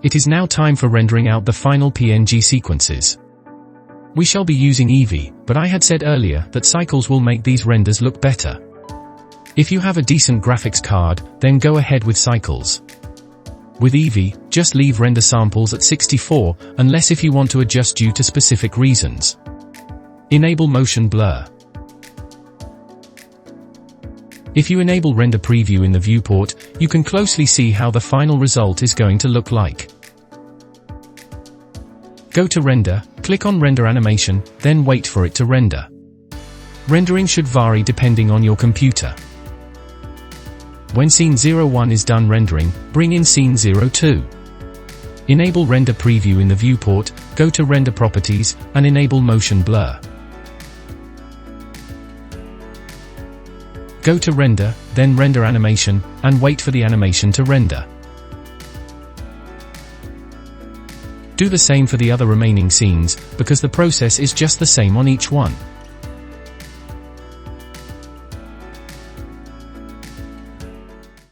It is now time for rendering out the final PNG sequences. We shall be using Eevee, but I had said earlier that cycles will make these renders look better. If you have a decent graphics card, then go ahead with cycles. With Eevee, just leave render samples at 64, unless if you want to adjust due to specific reasons. Enable motion blur. If you enable render preview in the viewport, you can closely see how the final result is going to look like. Go to render, click on render animation, then wait for it to render. Rendering should vary depending on your computer. When scene 01 is done rendering, bring in scene 02. Enable render preview in the viewport, go to render properties, and enable motion blur. Go to render, then render animation, and wait for the animation to render. Do the same for the other remaining scenes, because the process is just the same on each one.